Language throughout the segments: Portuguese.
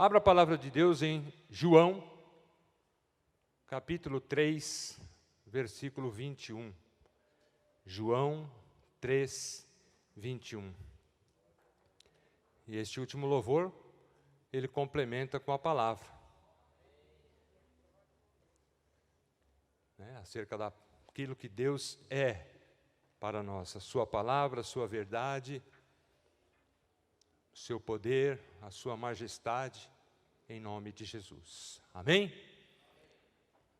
Abra a palavra de Deus em João, capítulo 3, versículo 21. João 3, 21. E este último louvor, ele complementa com a palavra. Acerca daquilo que Deus é para nós, a sua palavra, a sua verdade, o seu poder, a sua majestade, em nome de Jesus. Amém?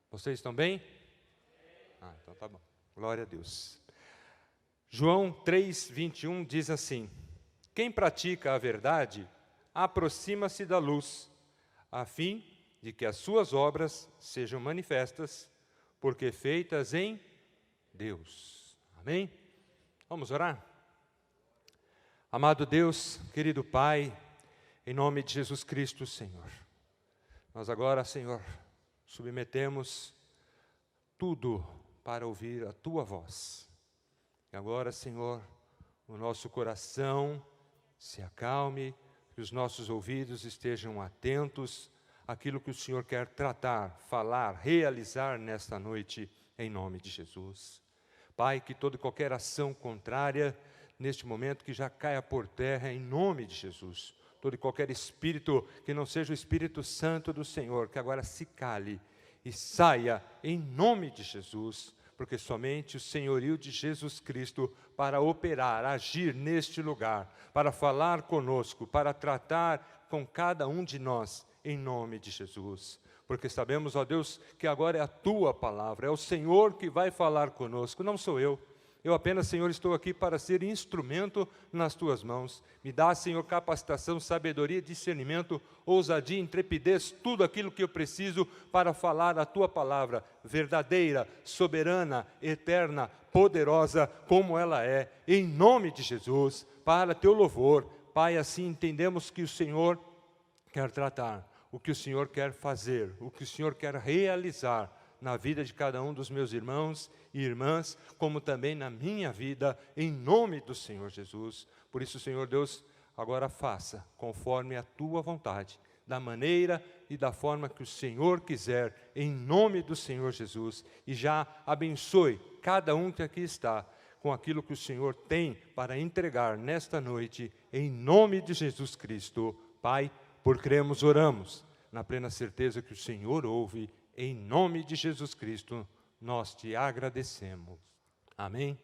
Vocês estão bem? Então tá bom. Glória a Deus. João 3, 21 diz assim: quem pratica a verdade, aproxima-se da luz, a fim de que as suas obras sejam manifestas, porque feitas em Deus. Amém? Vamos orar? Amado Deus, querido Pai, em nome de Jesus Cristo, Senhor, nós agora, Senhor, submetemos tudo para ouvir a Tua voz. E agora, Senhor, o nosso coração se acalme, que os nossos ouvidos estejam atentos àquilo que o Senhor quer tratar, falar, realizar nesta noite, em nome de Jesus. Pai, que toda e qualquer ação contrária, neste momento, que já caia por terra, em nome de Jesus. Todo e qualquer espírito que não seja o Espírito Santo do Senhor, que agora se cale e saia, em nome de Jesus, porque somente o senhorio de Jesus Cristo para operar, agir neste lugar, para falar conosco, para tratar com cada um de nós, em nome de Jesus. Porque sabemos, ó Deus, que agora é a Tua palavra, é o Senhor que vai falar conosco, não sou eu. Eu apenas, Senhor, estou aqui para ser instrumento nas Tuas mãos. Me dá, Senhor, capacitação, sabedoria, discernimento, ousadia, intrepidez, tudo aquilo que eu preciso para falar a Tua palavra, verdadeira, soberana, eterna, poderosa, como ela é, em nome de Jesus, para Teu louvor. Pai, assim entendemos que o Senhor quer tratar, o que o Senhor quer fazer, o que o Senhor quer realizar na vida de cada um dos meus irmãos e irmãs, como também na minha vida, em nome do Senhor Jesus. Por isso, Senhor Deus, agora faça conforme a Tua vontade, da maneira e da forma que o Senhor quiser, em nome do Senhor Jesus, e já abençoe cada um que aqui está, com aquilo que o Senhor tem para entregar nesta noite, em nome de Jesus Cristo. Pai, por cremos, oramos, na plena certeza que o Senhor ouve. Em nome de Jesus Cristo, nós Te agradecemos. Amém?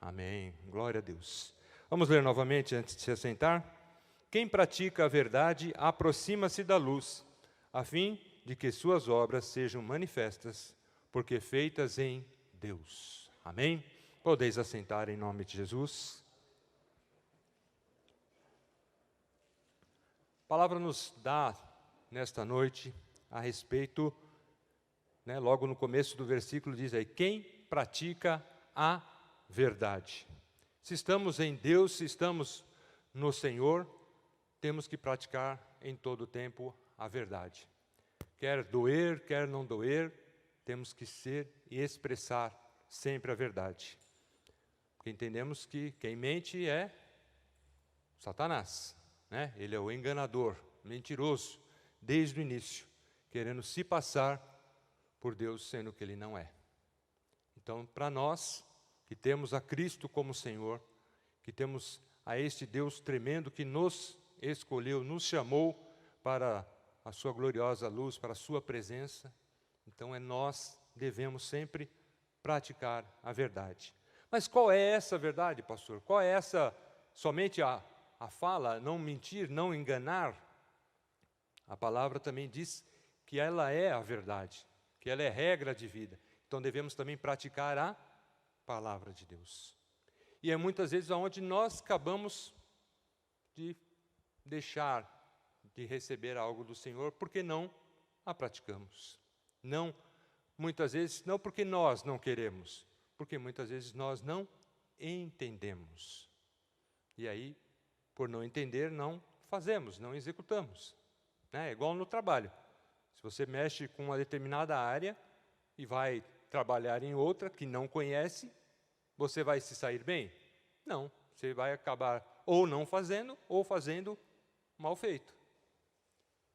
Amém. Glória a Deus. Vamos ler novamente antes de se assentar? Quem pratica a verdade, aproxima-se da luz, a fim de que suas obras sejam manifestas, porque feitas em Deus. Amém? Podeis assentar em nome de Jesus. A palavra nos dá, nesta noite, a respeito, logo no começo do versículo diz aí, quem pratica a verdade. Se estamos em Deus, se estamos no Senhor, temos que praticar em todo o tempo a verdade. Quer doer, quer não doer, temos que ser e expressar sempre a verdade. Porque entendemos que quem mente é Satanás, Ele é o enganador, mentiroso, desde o início, querendo se passar por Deus, sendo que Ele não é. Então, para nós, que temos a Cristo como Senhor, que temos a este Deus tremendo que nos escolheu, nos chamou para a sua gloriosa luz, para a sua presença, então nós devemos sempre praticar a verdade. Mas qual é essa verdade, pastor? Qual é essa, somente a fala, não mentir, não enganar? A palavra também diz que ela é a verdade, que ela é regra de vida. Então devemos também praticar a palavra de Deus. E é muitas vezes onde nós acabamos de deixar de receber algo do Senhor, porque não a praticamos. Não, muitas vezes, não porque nós não queremos, porque muitas vezes nós não entendemos. E aí, por não entender, não fazemos, não executamos. É igual no trabalho. Se você mexe com uma determinada área e vai trabalhar em outra que não conhece, você vai se sair bem? Não, você vai acabar ou não fazendo, ou fazendo mal feito.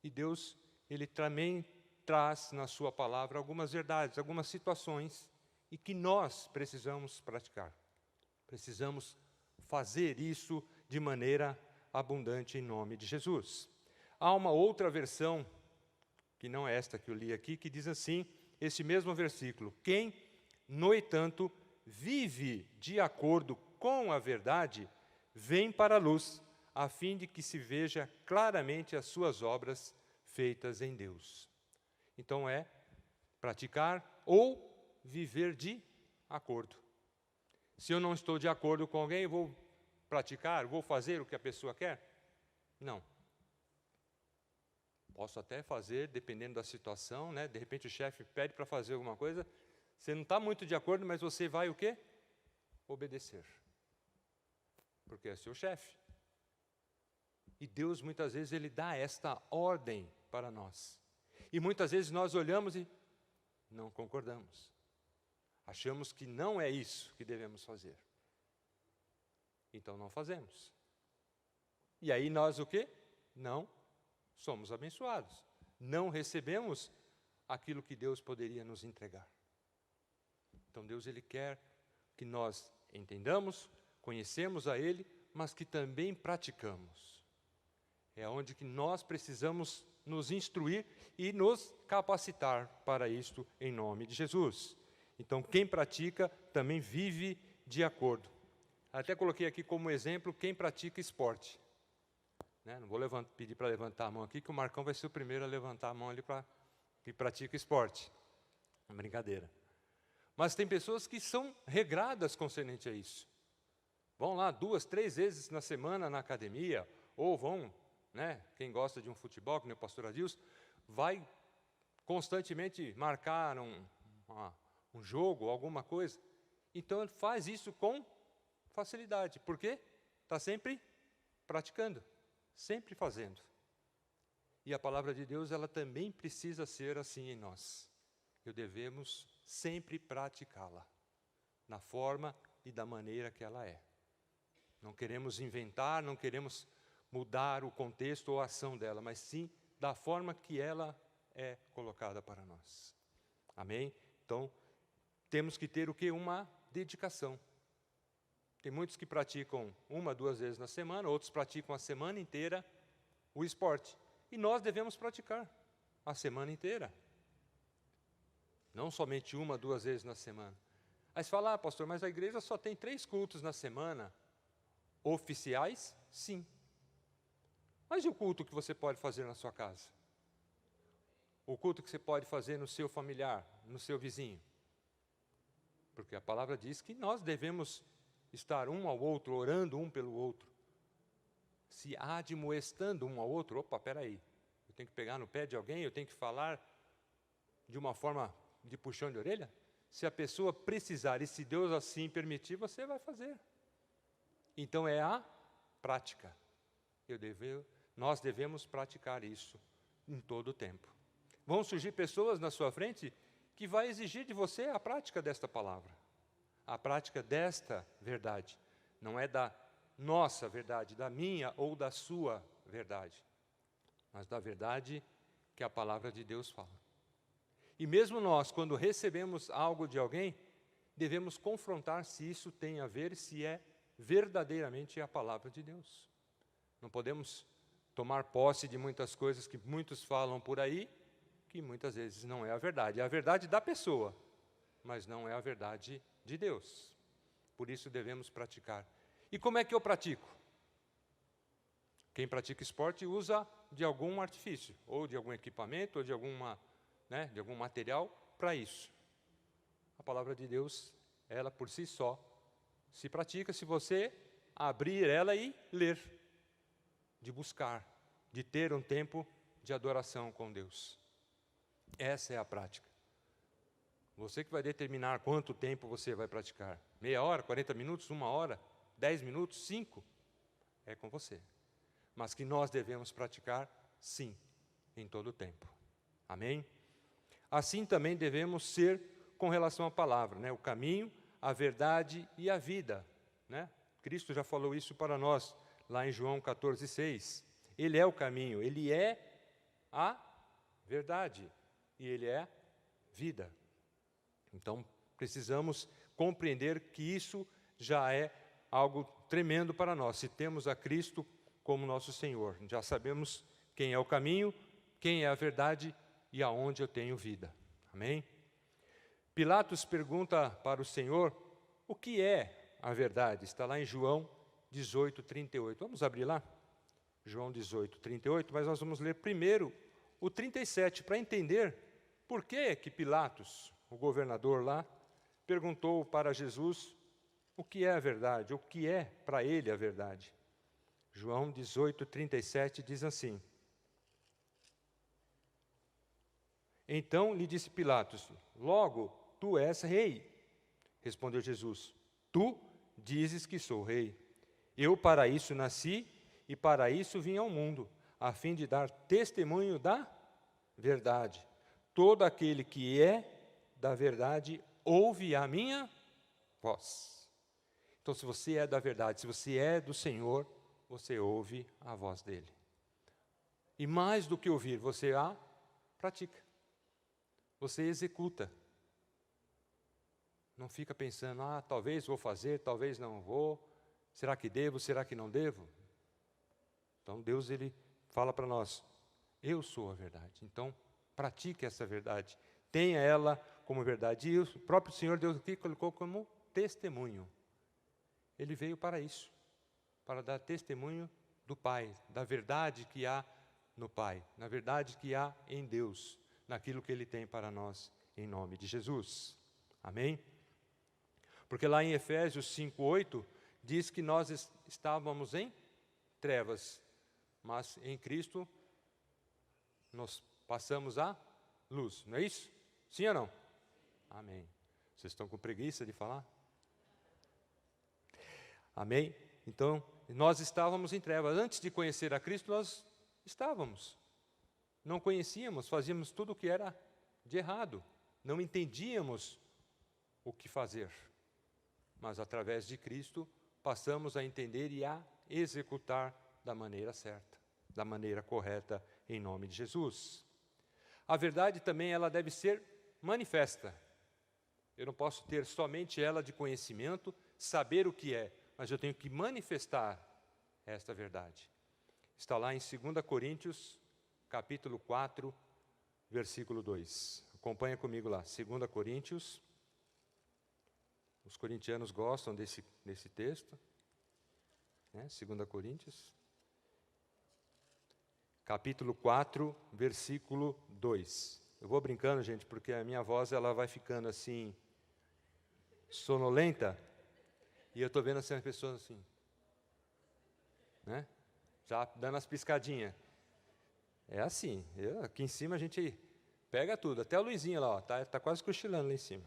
E Deus, Ele também traz na sua palavra algumas verdades, algumas situações, e que nós precisamos praticar. Precisamos fazer isso de maneira abundante em nome de Jesus. Há uma outra versão, que não é esta que eu li aqui, que diz assim, esse mesmo versículo: quem, no entanto, vive de acordo com a verdade, vem para a luz, a fim de que se veja claramente as suas obras feitas em Deus. Então é praticar ou viver de acordo. Se eu não estou de acordo com alguém, eu vou praticar, vou fazer o que a pessoa quer? Não. Posso até fazer, dependendo da situação, né? De repente o chefe pede para fazer alguma coisa, você não está muito de acordo, mas você vai o quê? Obedecer. Porque é seu chefe. E Deus, muitas vezes, Ele dá esta ordem para nós. E muitas vezes nós olhamos e não concordamos. Achamos que não é isso que devemos fazer. Então não fazemos. E aí nós o quê? Não somos abençoados. Não recebemos aquilo que Deus poderia nos entregar. Então Deus, Ele quer que nós entendamos, conhecemos a Ele, mas que também praticamos. É onde que nós precisamos nos instruir e nos capacitar para isto em nome de Jesus. Então, quem pratica também vive de acordo. Até coloquei aqui como exemplo quem pratica esporte. Né? Não vou pedir para levantar a mão aqui, que o Marcão vai ser o primeiro a levantar a mão ali que pratica esporte. É brincadeira. Mas tem pessoas que são regradas concernente a isso. Vão lá 2, 3 vezes na semana na academia, ou vão, né, quem gosta de um futebol, como o pastor Adilson, vai constantemente marcar um jogo, alguma coisa. Então ele faz isso com facilidade. Por quê? Está sempre praticando, sempre fazendo. E a palavra de Deus, ela também precisa ser assim em nós. Devemos sempre praticá-la, na forma e da maneira que ela é. Não queremos inventar, não queremos mudar o contexto ou a ação dela, mas sim da forma que ela é colocada para nós. Amém? Então, temos que ter o quê? Uma dedicação. Tem muitos que praticam 1, 2 vezes na semana, outros praticam a semana inteira o esporte. E nós devemos praticar a semana inteira. Não somente 1, 2 vezes na semana. Aí você fala, pastor, mas a igreja só tem 3 cultos na semana. Oficiais? Sim. Mas e o culto que você pode fazer na sua casa? O culto que você pode fazer no seu familiar, no seu vizinho? Porque a palavra diz que nós devemos estar um ao outro, orando um pelo outro. Se admoestando um ao outro, opa, peraí, eu tenho que pegar no pé de alguém, eu tenho que falar de uma forma de puxão de orelha? Se a pessoa precisar, e se Deus assim permitir, você vai fazer. Então é a prática. Nós devemos praticar isso em todo o tempo. Vão surgir pessoas na sua frente que vai exigir de você a prática desta palavra. A prática desta verdade. Não é da nossa verdade, da minha ou da sua verdade, mas da verdade que a palavra de Deus fala. E mesmo nós, quando recebemos algo de alguém, devemos confrontar se isso tem a ver, se é verdadeiramente a palavra de Deus. Não podemos tomar posse de muitas coisas que muitos falam por aí, que muitas vezes não é a verdade. É a verdade da pessoa, mas não é a verdade de Deus. Por isso devemos praticar. E como é que eu pratico? Quem pratica esporte usa de algum artifício, ou de algum equipamento, ou de de algum material para isso. A palavra de Deus, ela por si só, se pratica se você abrir ela e ler, de buscar, de ter um tempo de adoração com Deus. Essa é a prática. Você que vai determinar quanto tempo você vai praticar. Meia hora, 40 minutos, 1 hora, 10 minutos, 5. É com você. Mas que nós devemos praticar, sim, em todo o tempo. Amém? Assim também devemos ser com relação à palavra, né? O caminho, a verdade e a vida. Né? Cristo já falou isso para nós, lá em João 14,6. Ele é o caminho, Ele é a verdade, e Ele é vida. Então, precisamos compreender que isso já é algo tremendo para nós. Se temos a Cristo como nosso Senhor, já sabemos quem é o caminho, quem é a verdade e aonde eu tenho vida. Amém? Pilatos pergunta para o Senhor o que é a verdade. Está lá em João 18:38. Vamos abrir lá? João 18:38, mas nós vamos ler primeiro o 37 para entender por que Pilatos, o governador lá, perguntou para Jesus o que é a verdade, o que é para ele a verdade. João 18:37 diz assim: Então lhe disse Pilatos: Logo, tu és rei. Respondeu Jesus: Tu dizes que sou rei. Eu para isso nasci e para isso vim ao mundo, a fim de dar testemunho da verdade. Todo aquele que é da verdade ouve a minha voz. Então, se você é da verdade, se você é do Senhor, você ouve a voz dele. E mais do que ouvir, você a pratica. Você executa. Não fica pensando, talvez vou fazer, talvez não vou. Será que devo, será que não devo? Então Deus, Ele fala para nós, eu sou a verdade. Então, pratique essa verdade. Tenha ela como verdade. E o próprio Senhor Deus aqui colocou como testemunho. Ele veio para isso, para dar testemunho do Pai, da verdade que há no Pai, na verdade que há em Deus, naquilo que Ele tem para nós, em nome de Jesus. Amém? Porque lá em Efésios 5:8, diz que nós estávamos em trevas, mas em Cristo nós passamos a luz, não é isso? Sim ou não? Amém. Vocês estão com preguiça de falar? Amém? Então, nós estávamos em trevas. Antes de conhecer a Cristo, nós estávamos. Não conhecíamos, fazíamos tudo o que era de errado. Não entendíamos o que fazer. Mas, através de Cristo, passamos a entender e a executar da maneira certa, da maneira correta, em nome de Jesus. A verdade também, ela deve ser manifesta. Eu não posso ter somente ela de conhecimento, saber o que é, mas eu tenho que manifestar esta verdade. Está lá em 2 Coríntios, capítulo 4, versículo 2. Acompanha comigo lá, 2 Coríntios. Os corintianos gostam desse texto, né? 2 Coríntios, capítulo 4, versículo 2. Eu vou brincando, gente, porque a minha voz ela vai ficando assim, sonolenta, e eu estou vendo assim, as pessoas assim, né? Já dando as piscadinhas. É assim, aqui em cima a gente pega tudo, até o Luizinho lá, tá quase cochilando lá em cima.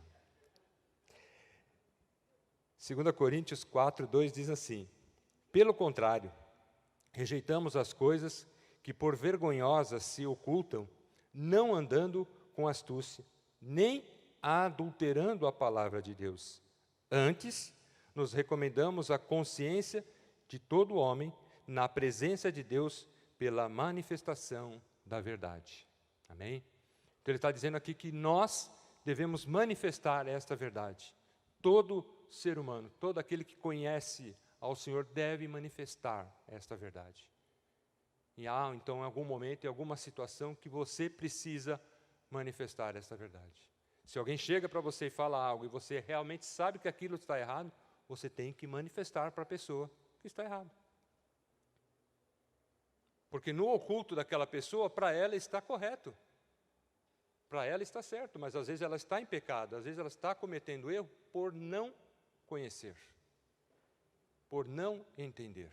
2 Coríntios 4, 2 diz assim: Pelo contrário, rejeitamos as coisas que por vergonhosas se ocultam, não andando com astúcia, nem adulterando a palavra de Deus. Antes, nos recomendamos a consciência de todo homem na presença de Deus pela manifestação da verdade. Amém? Então ele está dizendo aqui que nós devemos manifestar esta verdade. Todo ser humano, todo aquele que conhece ao Senhor deve manifestar esta verdade. E há, então, em algum momento, em alguma situação que você precisa manifestar esta verdade. Se alguém chega para você e fala algo e você realmente sabe que aquilo está errado, você tem que manifestar para a pessoa que está errado. Porque no oculto daquela pessoa, para ela está correto. Para ela está certo, mas às vezes ela está em pecado, às vezes ela está cometendo erro por não conhecer, por não entender.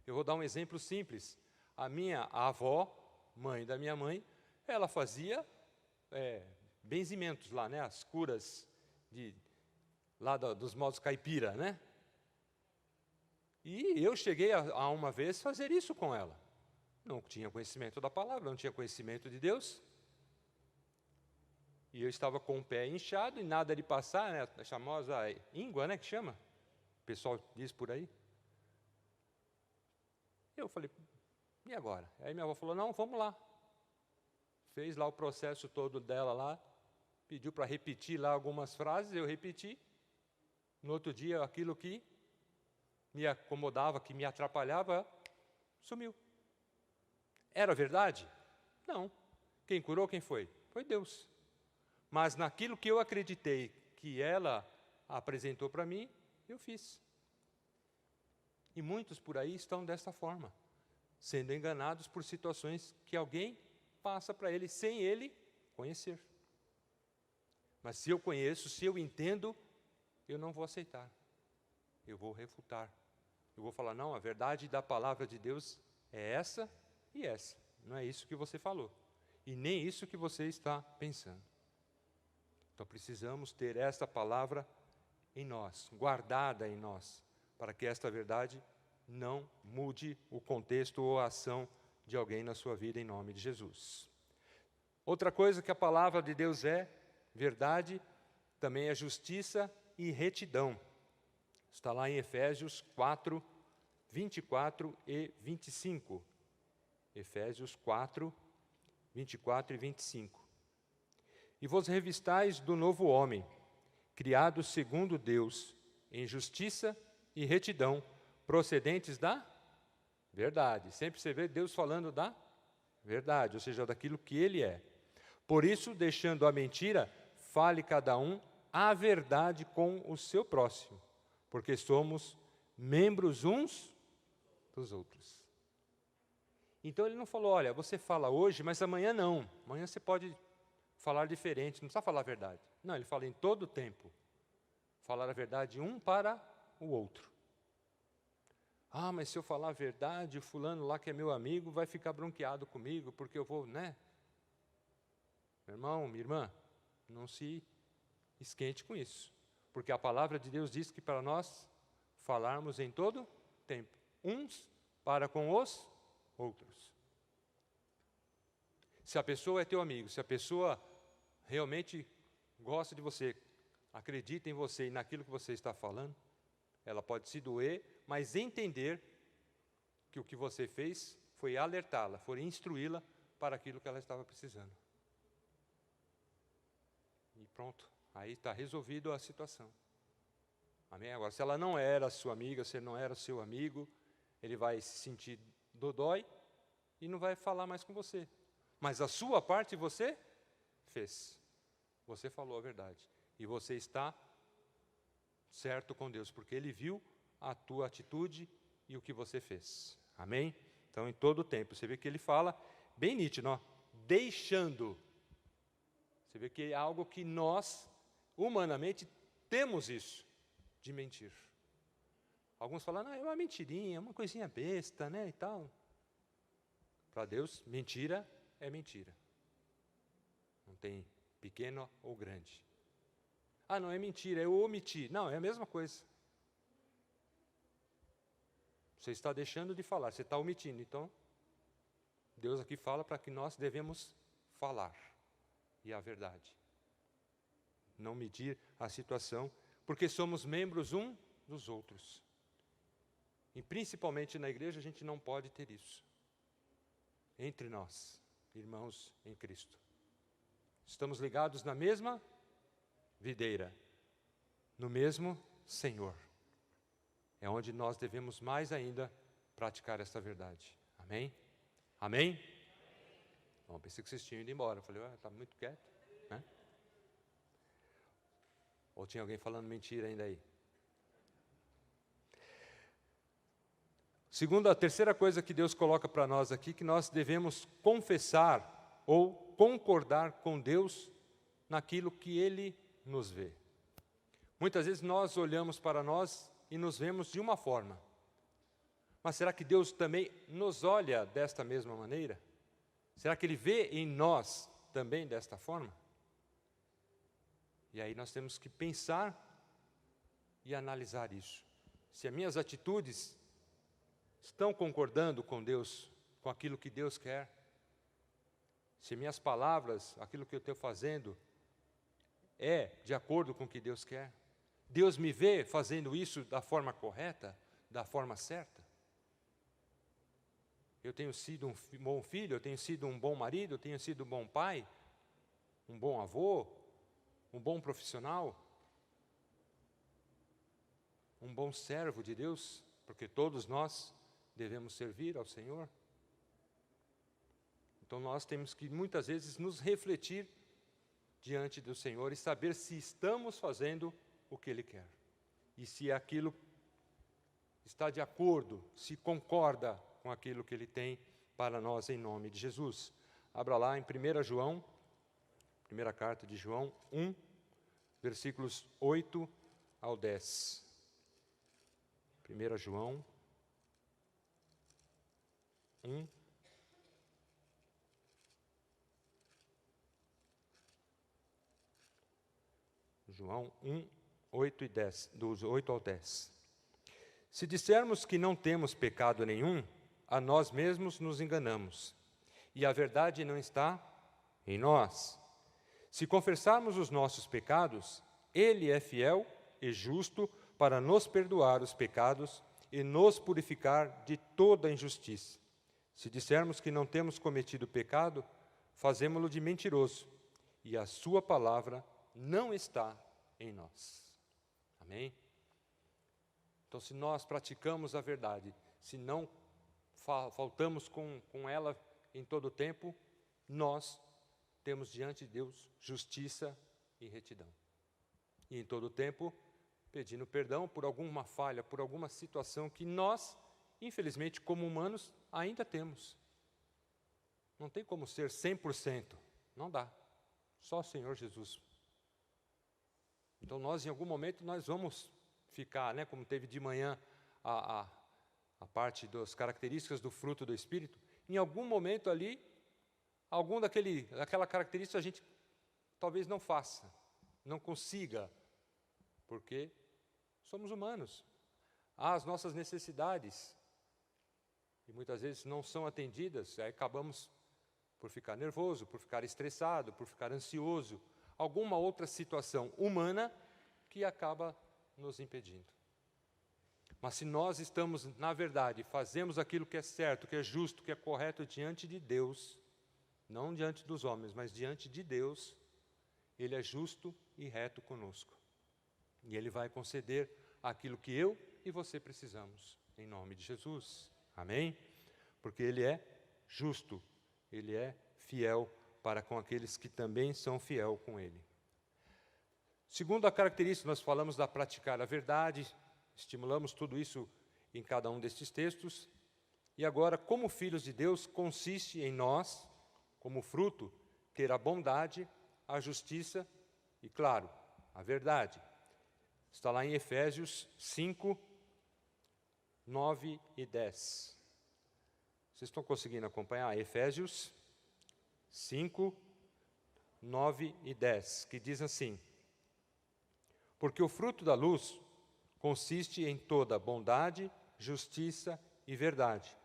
Eu vou dar um exemplo simples. A minha avó, mãe da minha mãe, ela fazia benzimentos lá, né? As curas dos modos caipira, né? E eu cheguei a uma vez fazer isso com ela. Não tinha conhecimento da palavra, não tinha conhecimento de Deus. E eu estava com o pé inchado e nada de passar, né? A famosa íngua, né? Que chama? O pessoal diz por aí. Eu falei, E agora? Aí minha avó falou, não, vamos lá. Fez lá o processo todo dela lá, pediu para repetir lá algumas frases, eu repeti. No outro dia, aquilo que me acomodava, que me atrapalhava, sumiu. Era verdade? Não. Quem curou, quem foi? Foi Deus. Mas naquilo que eu acreditei que ela apresentou para mim, eu fiz. E muitos por aí estão dessa forma, sendo enganados por situações que alguém passa para ele, sem ele conhecer. Mas se eu conheço, se eu entendo, eu não vou aceitar. Eu vou refutar. Eu vou falar, não, a verdade da palavra de Deus é essa e essa. Não é isso que você falou. E nem isso que você está pensando. Então precisamos ter esta palavra em nós, guardada em nós, para que esta verdade não mude o contexto ou a ação de alguém na sua vida, em nome de Jesus. Outra coisa que a palavra de Deus é, verdade, também é justiça e retidão. Está lá em Efésios 4, 24 e 25. Efésios 4, 24 e 25. E vos revistais do novo homem, criado segundo Deus, em justiça e retidão, procedentes da verdade. Sempre você vê Deus falando da verdade, ou seja, daquilo que Ele é. Por isso, deixando a mentira, fale cada um a verdade com o seu próximo, porque somos membros uns dos outros. Então ele não falou, olha, você fala hoje, mas amanhã não. Amanhã você pode falar diferente, não precisa falar a verdade. Não, ele fala em todo o tempo. Falar a verdade um para o outro. Ah, mas se eu falar a verdade, o fulano lá que é meu amigo vai ficar bronqueado comigo, porque eu vou, né? Meu irmão, minha irmã, não se esquente com isso. Porque a palavra de Deus diz que para nós falarmos em todo tempo, uns para com os outros. Se a pessoa é teu amigo, se a pessoa realmente gosta de você, acredita em você e naquilo que você está falando, ela pode se doer, mas entender que o que você fez foi alertá-la, foi instruí-la para aquilo que ela estava precisando. E pronto, aí está resolvido a situação. Amém? Agora, se ela não era sua amiga, se ele não era seu amigo, ele vai se sentir dodói e não vai falar mais com você. Mas a sua parte você fez. Você falou a verdade. E você está certo com Deus, porque Ele viu a tua atitude e o que você fez. Amém? Então, em todo o tempo, você vê que Ele fala bem nítido, ó, deixando. Você vê que é algo que nós, humanamente, temos isso, de mentir. Alguns falam, não, é uma mentirinha, uma coisinha besta, né, e tal. Para Deus, mentira é mentira. Não tem pequeno ou grande. Ah, não é mentira, é omitir. Não, é a mesma coisa. Você está deixando de falar, você está omitindo. Então, Deus aqui fala para que nós devemos falar. E a verdade. Não medir a situação, porque somos membros um dos outros. E principalmente na igreja a gente não pode ter isso. Entre nós, irmãos em Cristo. Estamos ligados na mesma videira, no mesmo Senhor. É onde nós devemos mais ainda praticar essa verdade. Amém? Amém? Bom, pensei que vocês tinham ido embora. Eu falei, está muito quieto. Né? Ou tinha alguém falando mentira ainda aí? Segundo, a terceira coisa que Deus coloca para nós aqui, que nós devemos confessar ou concordar com Deus naquilo que Ele nos vê. Muitas vezes nós olhamos para nós e nos vemos de uma forma. Mas será que Deus também nos olha desta mesma maneira? Será que Ele vê em nós também desta forma? E aí nós temos que pensar e analisar isso. Se as minhas atitudes estão concordando com Deus, com aquilo que Deus quer, se minhas palavras, aquilo que eu estou fazendo, é de acordo com o que Deus quer, Deus me vê fazendo isso da forma correta, da forma certa? eu tenho sido um bom filho, eu tenho sido um bom marido, eu tenho sido um bom pai, um bom avô, um bom profissional, um bom servo de Deus, porque todos nós devemos servir ao Senhor. Então nós temos que muitas vezes nos refletir diante do Senhor e saber se estamos fazendo o que Ele quer. E se aquilo está de acordo, se concorda com aquilo que Ele tem para nós em nome de Jesus. Abra lá em 1 João, primeira carta de João 1, versículos 8 ao 10. 1 João 1, João 1, 8 e 10, dos 8 ao 10. Se dissermos que não temos pecado nenhum, a nós mesmos nos enganamos, e a verdade não está em nós. Se confessarmos os nossos pecados, Ele é fiel e justo para nos perdoar os pecados e nos purificar de toda injustiça. Se dissermos que não temos cometido pecado, fazemo-lo de mentiroso, e a sua palavra não está em nós. Amém? Então, se nós praticamos a verdade, se não faltamos com ela em todo o tempo, nós temos diante de Deus justiça e retidão. E em todo o tempo, pedindo perdão por alguma falha, por alguma situação que nós, infelizmente, como humanos, ainda temos. Não tem como ser 100%, não dá. Só o Senhor Jesus. Então nós, em algum momento, nós vamos ficar, né, como teve de manhã a parte das características do fruto do Espírito, em algum momento ali, daquela característica a gente talvez não faça, não consiga, porque somos humanos. Há as nossas necessidades, e muitas vezes não são atendidas, aí acabamos por ficar nervoso, por ficar estressado, por ficar ansioso, alguma outra situação humana que acaba nos impedindo. Mas se nós estamos, na verdade, fazemos aquilo que é certo, que é justo, que é correto diante de Deus, não diante dos homens, mas diante de Deus, Ele é justo e reto conosco. E Ele vai conceder aquilo que eu e você precisamos, em nome de Jesus. Amém? Porque Ele é justo, Ele é fiel para com aqueles que também são fiel com Ele. Segundo a característica, nós falamos da praticar a verdade, estimulamos tudo isso em cada um destes textos. E agora, como filhos de Deus, consiste em nós, como fruto, ter a bondade, a justiça e, claro, a verdade. Está lá em Efésios 5, 9 e 10. Vocês estão conseguindo acompanhar? Efésios 5, 9 e 10, que diz assim: porque o fruto da luz consiste em toda bondade, justiça e verdade,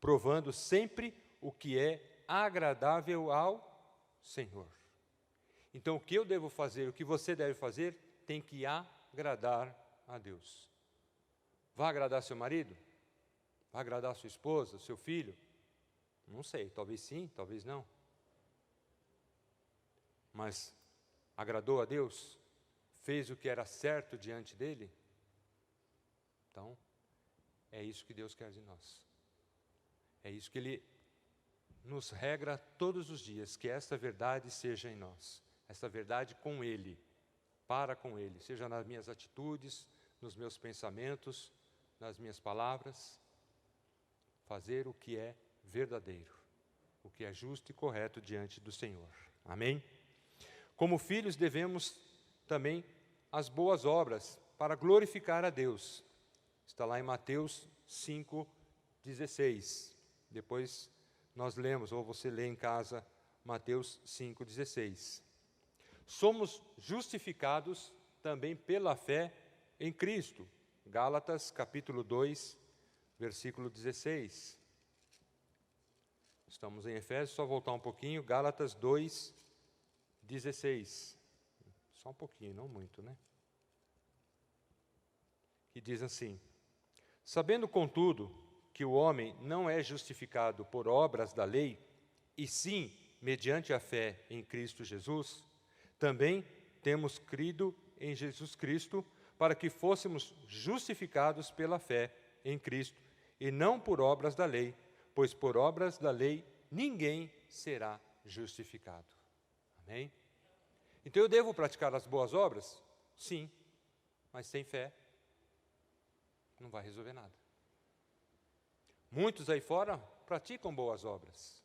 provando sempre o que é agradável ao Senhor. Então, o que eu devo fazer, o que você deve fazer, tem que agradar a Deus. Vai agradar seu marido? Vai agradar sua esposa, seu filho? Não sei, talvez sim, talvez não. Mas agradou a Deus? Fez o que era certo diante dele? Então, é isso que Deus quer de nós. É isso que Ele nos regra todos os dias, que essa verdade seja em nós. Essa verdade com Ele, para com Ele, seja nas minhas atitudes, nos meus pensamentos, nas minhas palavras. Fazer o que é verdadeiro, o que é justo e correto diante do Senhor. Amém? Como filhos devemos também as boas obras para glorificar a Deus. Está lá em Mateus 5,16. Depois nós lemos, ou você lê em casa, Mateus 5,16. Somos justificados também pela fé em Cristo. Gálatas capítulo 2, versículo 16. Estamos em Efésios, só voltar um pouquinho. Gálatas 2, 16. Só um pouquinho, não muito, né? Que diz assim: sabendo, contudo, que o homem não é justificado por obras da lei, e sim mediante a fé em Cristo Jesus, também temos crido em Jesus Cristo para que fôssemos justificados pela fé em Cristo, e não por obras da lei, pois por obras da lei ninguém será justificado. Amém? Então eu devo praticar as boas obras? Sim, mas sem fé não vai resolver nada. Muitos aí fora praticam boas obras.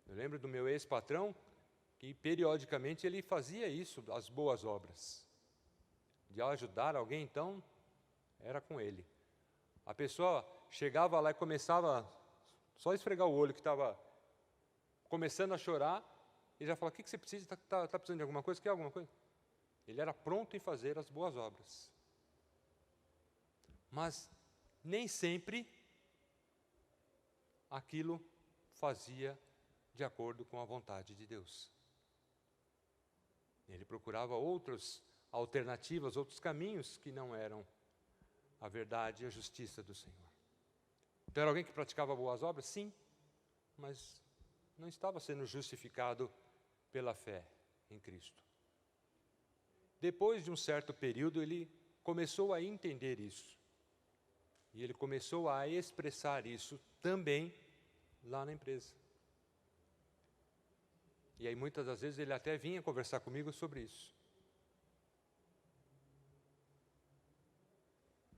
Eu lembro do meu ex-patrão, que periodicamente ele fazia isso, as boas obras. De ajudar alguém, então, era com ele. A pessoa chegava lá e começava só a esfregar o olho, que estava começando a chorar, e já falava: o que você precisa? Está precisando de alguma coisa? Quer alguma coisa? Ele era pronto em fazer as boas obras. Mas nem sempre aquilo fazia de acordo com a vontade de Deus. Ele procurava outras alternativas, outros caminhos que não eram a verdade e a justiça do Senhor. Então era alguém que praticava boas obras? Sim, mas não estava sendo justificado pela fé em Cristo. Depois de um certo período, ele começou a entender isso. E ele começou a expressar isso também lá na empresa. E aí muitas das vezes ele até vinha conversar comigo sobre isso.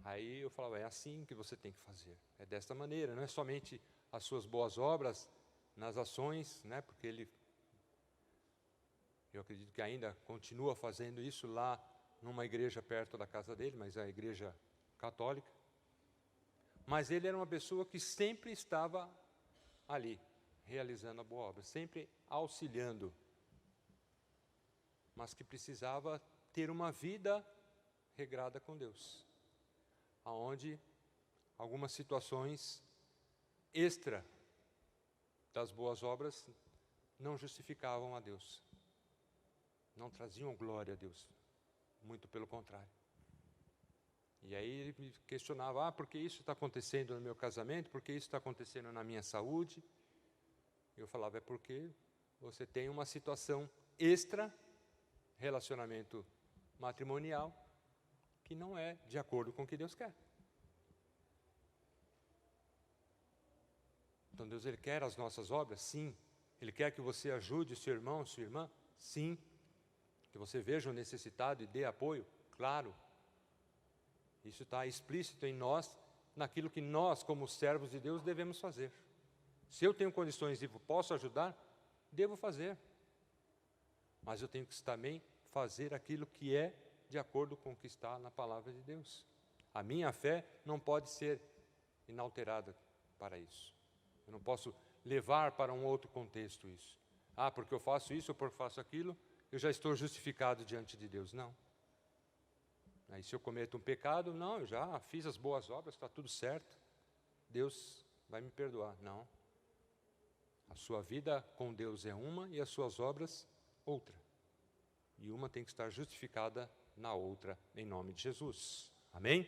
Aí eu falava: é assim que você tem que fazer, é desta maneira, não é somente as suas boas obras nas ações, né? Porque eu acredito que ainda continua fazendo isso lá numa igreja perto da casa dele, mas é a igreja católica. Mas ele era uma pessoa que sempre estava ali, realizando a boa obra, sempre auxiliando, mas que precisava ter uma vida regrada com Deus, aonde algumas situações extra das boas obras não justificavam a Deus, não traziam glória a Deus, muito pelo contrário. E aí ele me questionava: por que isso está acontecendo no meu casamento? Por que isso está acontecendo na minha saúde? Eu falava: é porque você tem uma situação extra, relacionamento matrimonial, que não é de acordo com o que Deus quer. Então Deus, Ele quer as nossas obras? Sim. Ele quer que você ajude o seu irmão, sua irmã? Sim. Que você veja o necessitado e dê apoio? Claro. Isso está explícito em nós, naquilo que nós, como servos de Deus, devemos fazer. Se eu tenho condições e posso ajudar, devo fazer. Mas eu tenho que também fazer aquilo que é de acordo com o que está na palavra de Deus. A minha fé não pode ser inalterada para isso. Eu não posso levar para um outro contexto isso. Porque eu faço isso ou porque faço aquilo, eu já estou justificado diante de Deus. Não. Aí se eu cometo um pecado, não, eu já fiz as boas obras, está tudo certo. Deus vai me perdoar. Não. A sua vida com Deus é uma e as suas obras outra. E uma tem que estar justificada na outra, em nome de Jesus. Amém?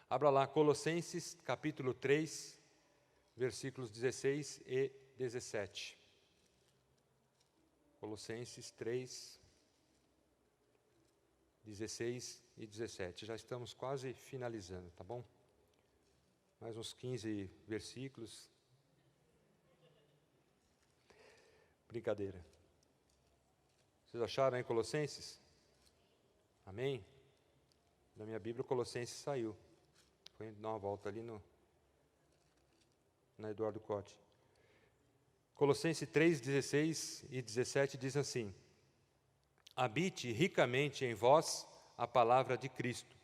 Abra lá Colossenses capítulo 3, versículos 16 e 17. Colossenses 3, 16 e 17. Já estamos quase finalizando, tá bom? Mais uns 15 versículos. Brincadeira. Vocês acharam aí Colossenses? Amém? Na minha Bíblia, Colossenses saiu. Foi dar uma volta ali na Eduardo Cote. Colossenses 3, 16 e 17 diz assim: habite ricamente em vós a palavra de Cristo.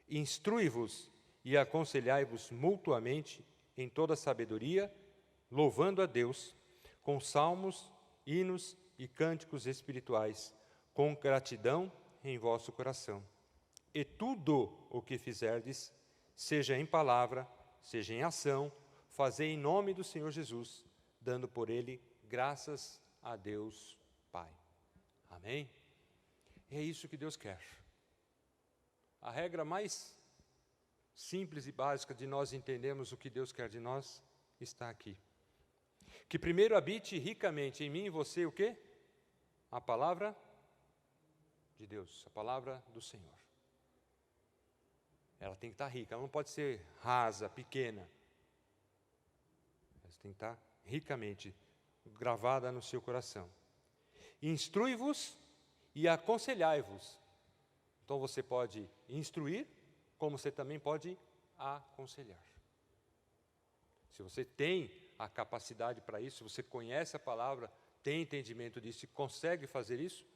Instrui-vos e aconselhai-vos mutuamente em toda sabedoria, louvando a Deus com salmos, hinos e cânticos espirituais, com gratidão em vosso coração. E tudo o que fizerdes, seja em palavra, seja em ação, fazei em nome do Senhor Jesus, dando por Ele graças a Deus Pai. Amém? É isso que Deus quer. A regra mais simples e básica de nós entendermos o que Deus quer de nós está aqui. Que primeiro habite ricamente em mim e você o quê? A palavra de Deus, a palavra do Senhor. Ela tem que estar rica, ela não pode ser rasa, pequena. Ela tem que estar ricamente gravada no seu coração. Instrui-vos e aconselhai-vos. Então você pode instruir, como você também pode aconselhar. Se você tem a capacidade para isso, se você conhece a palavra, tem entendimento disso e consegue fazer isso,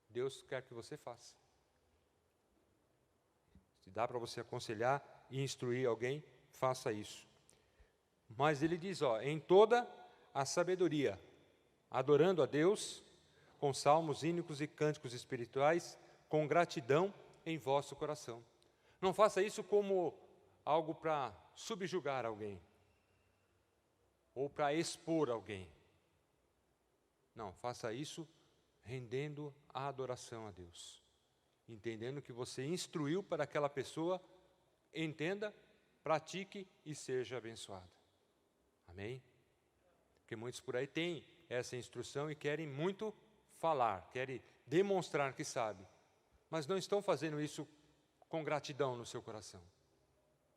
Deus quer que você faça. Se dá para você aconselhar e instruir alguém, faça isso. Mas ele diz, em toda a sabedoria, adorando a Deus, com salmos, hínicos e cânticos espirituais, com gratidão em vosso coração. Não faça isso como algo para subjugar alguém, ou para expor alguém. Não, faça isso rendendo a adoração a Deus. Entendendo que você instruiu para aquela pessoa, entenda, pratique e seja abençoado. Amém? Porque muitos por aí têm essa instrução e querem muito falar, querem demonstrar que sabe, mas não estão fazendo isso com gratidão no seu coração.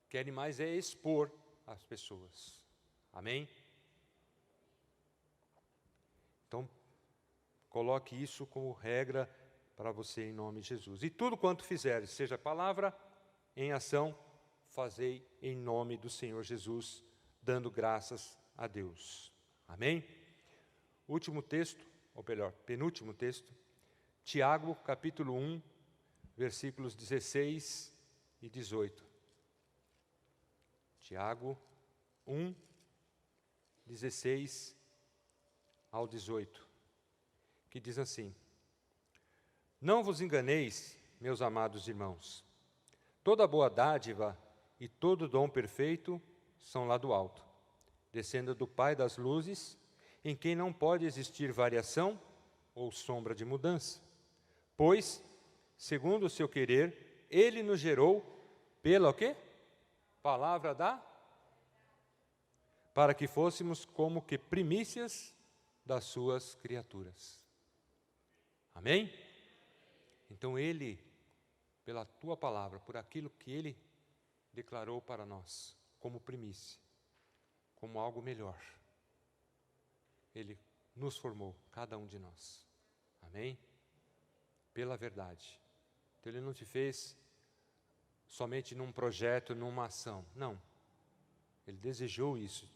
Querem mais expor as pessoas. Amém? Então, coloque isso como regra para você em nome de Jesus. E tudo quanto fizeres, seja palavra, em ação, fazei em nome do Senhor Jesus, dando graças a Deus. Amém? Último texto, ou melhor, penúltimo texto, Tiago, capítulo 1, versículos 16 e 18. Tiago 1, 16 ao 18, que diz assim: Não vos enganeis, meus amados irmãos, toda boa dádiva e todo dom perfeito são lá do alto, descendo do Pai das luzes, em quem não pode existir variação ou sombra de mudança. Pois, segundo o seu querer, Ele nos gerou pela o quê? Palavra para que fôssemos como que primícias das suas criaturas. Amém? Então Ele, pela Tua palavra, por aquilo que Ele declarou para nós, como primícia, como algo melhor, Ele nos formou, cada um de nós. Amém? Pela verdade. Então Ele não te fez somente num projeto, numa ação. Não. Ele desejou isso.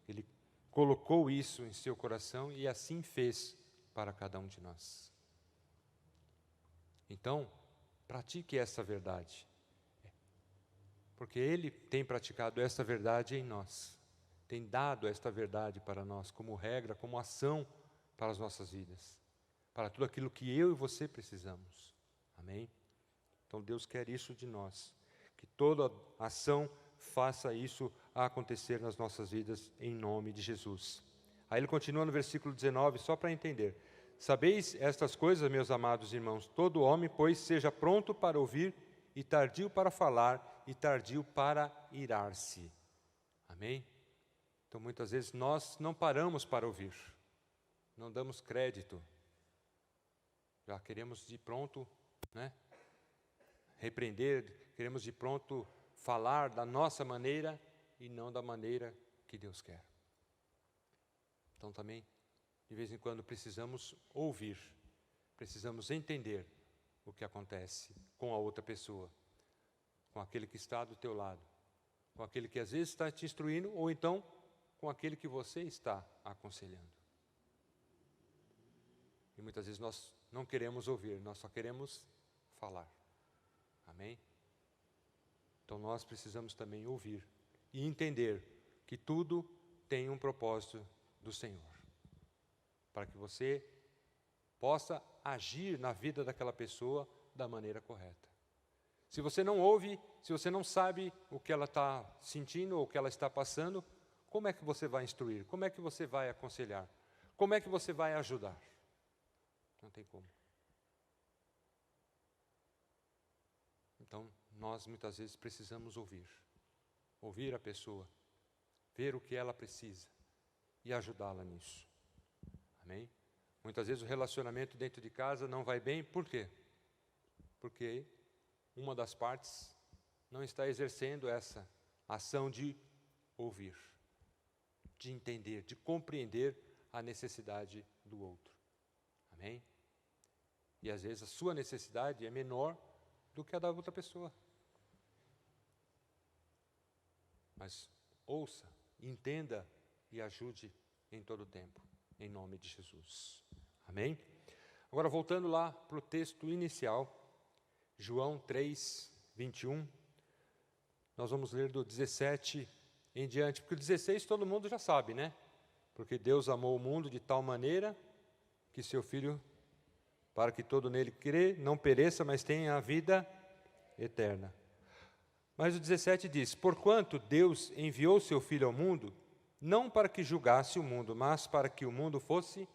Ele colocou isso em seu coração e assim fez para cada um de nós. Então, pratique essa verdade. Porque Ele tem praticado essa verdade em nós. Tem dado esta verdade para nós como regra, como ação para as nossas vidas. Para tudo aquilo que eu e você precisamos. Amém? Então Deus quer isso de nós. Que toda ação faça isso acontecer nas nossas vidas em nome de Jesus. Aí ele continua no versículo 19, só para entender. Sabeis estas coisas, meus amados irmãos, todo homem, pois, seja pronto para ouvir e tardio para falar e tardio para irar-se. Amém? Então, muitas vezes, nós não paramos para ouvir, não damos crédito, já queremos de pronto, repreender, queremos de pronto falar da nossa maneira e não da maneira que Deus quer. Então, também, de vez em quando, precisamos ouvir, precisamos entender o que acontece com a outra pessoa, com aquele que está do teu lado, com aquele que às vezes está te instruindo, ou então com aquele que você está aconselhando. E muitas vezes nós não queremos ouvir, nós só queremos falar. Amém? Então nós precisamos também ouvir e entender que tudo tem um propósito do Senhor, para que você possa agir na vida daquela pessoa da maneira correta. Se você não ouve, se você não sabe o que ela está sentindo ou o que ela está passando, como é que você vai instruir? Como é que você vai aconselhar? Como é que você vai ajudar? Não tem como. Então, nós muitas vezes precisamos ouvir. Ouvir a pessoa, ver o que ela precisa e ajudá-la nisso. Amém? Muitas vezes o relacionamento dentro de casa não vai bem, por quê? Porque uma das partes não está exercendo essa ação de ouvir, de entender, de compreender a necessidade do outro. Amém? E às vezes a sua necessidade é menor do que a da outra pessoa. Mas ouça, entenda e ajude em todo o tempo, em nome de Jesus. Amém? Agora, voltando lá para o texto inicial, João 3, 21, nós vamos ler do 17 em diante, porque o 16 todo mundo já sabe, né? Porque Deus amou o mundo de tal maneira que seu Filho, para que todo nele crê, não pereça, mas tenha a vida eterna. Mas o 17 diz: porquanto Deus enviou seu Filho ao mundo, não para que julgasse o mundo, mas para que o mundo fosse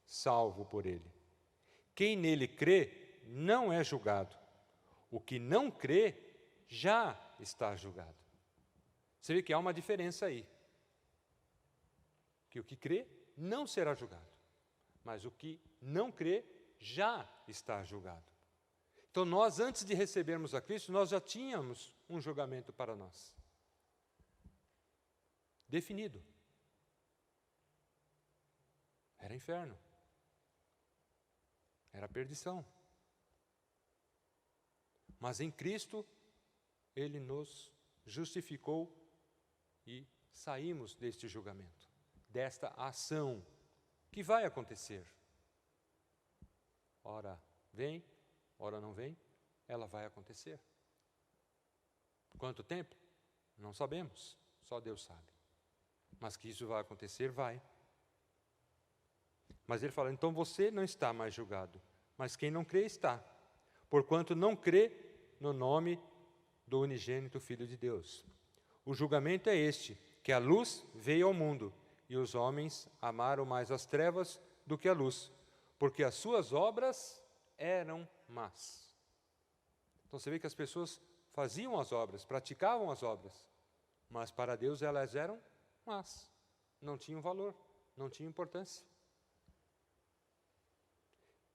salvo por ele. Quem nele crê não é julgado. O que não crê já está julgado. Você vê que há uma diferença aí. Que o que crê não será julgado, mas o que não crê já está julgado. Então nós, antes de recebermos a Cristo, nós já tínhamos um julgamento para nós. Definido. Era inferno. Era perdição. Mas em Cristo, Ele nos justificou e saímos deste julgamento, desta ação que vai acontecer. Ora vem, ora não vem, ela vai acontecer. Quanto tempo? Não sabemos, só Deus sabe. Mas que isso vai acontecer, vai. Mas ele fala, então você não está mais julgado, mas quem não crê está. Porquanto não crê no nome do unigênito Filho de Deus. O julgamento é este, que a luz veio ao mundo, e os homens amaram mais as trevas do que a luz, porque as suas obras eram más. Então você vê que as pessoas faziam as obras, praticavam as obras, mas para Deus elas eram más, não tinham valor, não tinham importância.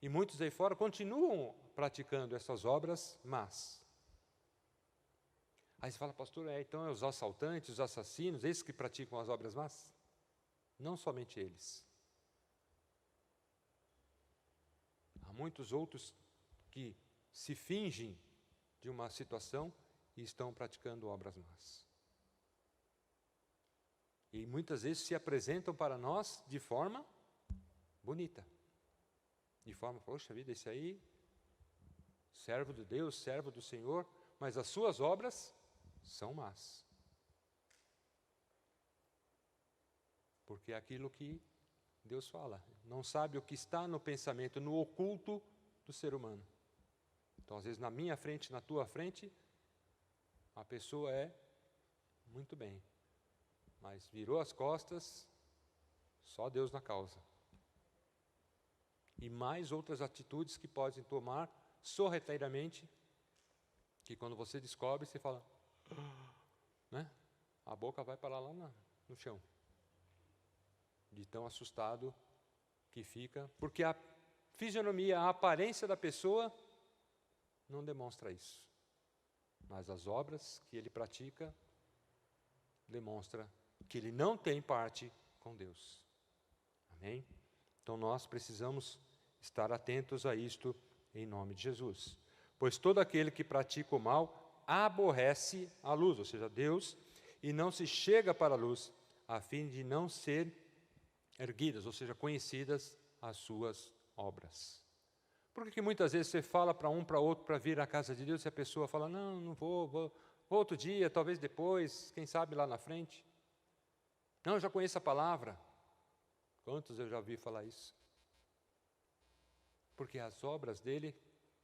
E muitos aí fora continuam praticando essas obras más. Aí você fala, pastor, então é os assaltantes, os assassinos, esses que praticam as obras más? Não somente eles. Há muitos outros que se fingem de uma situação e estão praticando obras más. E muitas vezes se apresentam para nós de forma bonita. De forma, poxa vida, esse aí, servo de Deus, servo do Senhor, mas as suas obras são más. Porque é aquilo que Deus fala, não sabe o que está no pensamento, no oculto do ser humano. Então, às vezes, na minha frente, na tua frente, a pessoa é muito bem, mas virou as costas, só Deus na causa. E mais outras atitudes que podem tomar sorrateiramente, que quando você descobre, você fala, né? A boca vai parar lá no chão. De tão assustado que fica, porque a fisionomia, a aparência da pessoa não demonstra isso. Mas as obras que ele pratica demonstra que ele não tem parte com Deus. Amém? Então nós precisamos estar atentos a isto em nome de Jesus. Pois todo aquele que pratica o mal aborrece a luz, ou seja, Deus, e não se chega para a luz, a fim de não ser erguidas, ou seja, conhecidas as suas obras. Por que muitas vezes você fala para um, para outro, para vir à casa de Deus, e a pessoa fala, não vou outro dia, talvez depois, quem sabe lá na frente. Não, eu já conheço a palavra. Quantos eu já ouvi falar isso? Porque as obras dele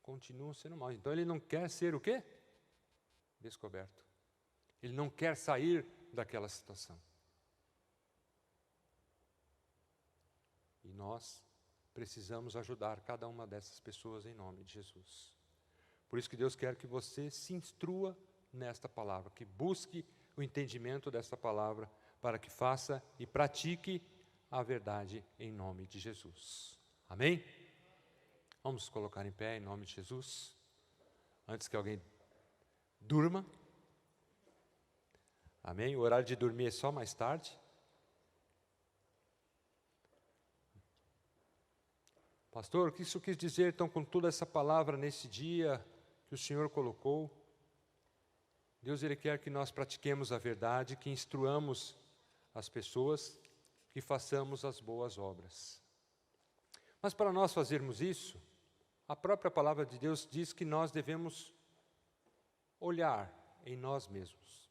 continuam sendo maus. Então ele não quer ser o quê? Descoberto. Ele não quer sair daquela situação. E nós precisamos ajudar cada uma dessas pessoas em nome de Jesus. Por isso que Deus quer que você se instrua nesta palavra, que busque o entendimento desta palavra, para que faça e pratique a verdade em nome de Jesus. Amém? Vamos nos colocar em pé em nome de Jesus, antes que alguém durma. Amém? O horário de dormir é só mais tarde. Pastor, o que isso quis dizer então com toda essa palavra nesse dia que o Senhor colocou? Deus, Ele quer que nós pratiquemos a verdade, que instruamos as pessoas, que façamos as boas obras. Mas para nós fazermos isso, a própria palavra de Deus diz que nós devemos olhar em nós mesmos.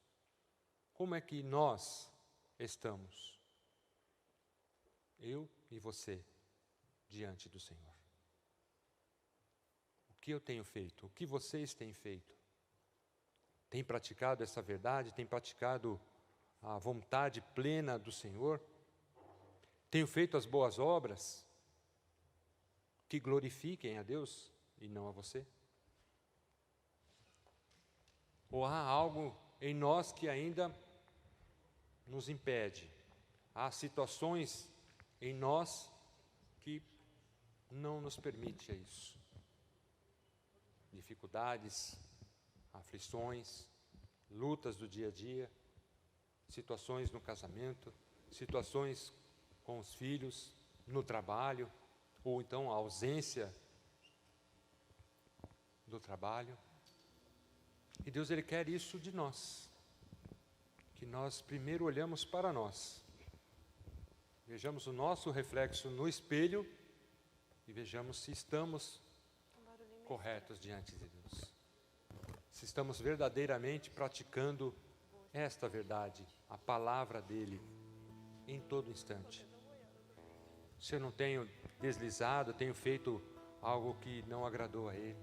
Como é que nós estamos? Eu e você, diante do Senhor. O que eu tenho feito? O que vocês têm feito? Tem praticado essa verdade? Tem praticado a vontade plena do Senhor? Tenho feito as boas obras que glorifiquem a Deus e não a você? Ou há algo em nós que ainda nos impede? Há situações em nós que não nos permite isso. Dificuldades, aflições, lutas do dia a dia, situações no casamento, situações com os filhos, no trabalho, ou então a ausência do trabalho. E Deus, Ele quer isso de nós, que nós primeiro olhamos para nós, vejamos o nosso reflexo no espelho e vejamos se estamos corretos diante de Deus, se estamos verdadeiramente praticando esta verdade, a palavra dEle, em todo instante. Se eu não tenho deslizado, tenho feito algo que não agradou a Ele,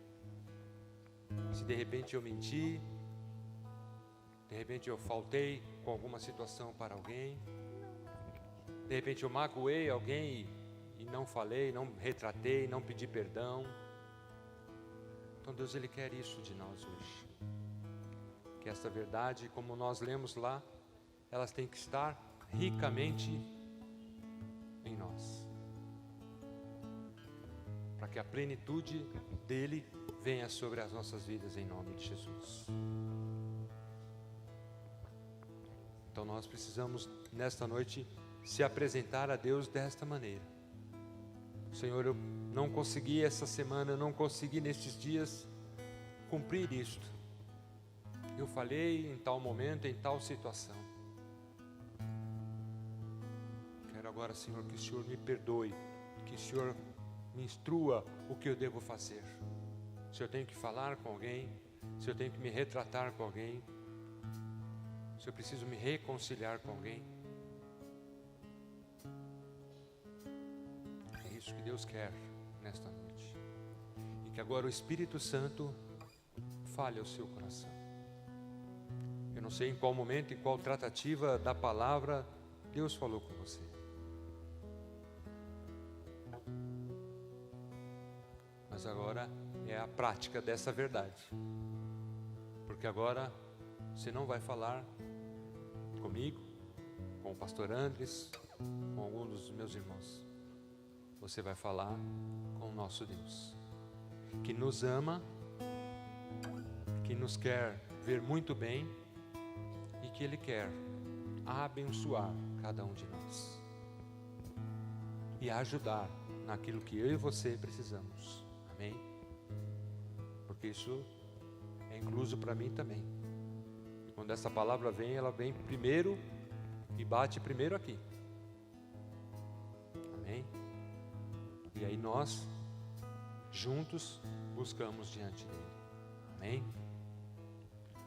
se de repente eu menti, de repente eu faltei com alguma situação para alguém, de repente eu magoei alguém e não falei, não retratei, não pedi perdão. Então Deus, Ele quer isso de nós hoje. Que essa verdade, como nós lemos lá, elas têm que estar ricamente em nós, para que a plenitude dEle venha sobre as nossas vidas em nome de Jesus. Então nós precisamos nesta noite se apresentar a Deus desta maneira. Senhor, eu não consegui essa semana, eu não consegui nestes dias cumprir isto. Eu falhei em tal momento, em tal situação. Quero agora, Senhor, que o Senhor me perdoe, que o Senhor me instrua o que eu devo fazer. Se eu tenho que falar com alguém, se eu tenho que me retratar com alguém, se eu preciso me reconciliar com alguém. É isso que Deus quer nesta noite. E que agora o Espírito Santo fale ao seu coração. Eu não sei em qual momento, em qual tratativa da palavra Deus falou com você. Mas agora é a prática dessa verdade. Porque agora você não vai falar comigo, com o pastor Andres, com algum dos meus irmãos. Você vai falar com o nosso Deus, que nos ama, que nos quer ver muito bem e que Ele quer abençoar cada um de nós e ajudar naquilo que eu e você precisamos. Amém? Porque isso é incluso para mim também. E quando essa palavra vem, ela vem primeiro e bate primeiro aqui. Amém? E aí nós, juntos, buscamos diante dele. Amém?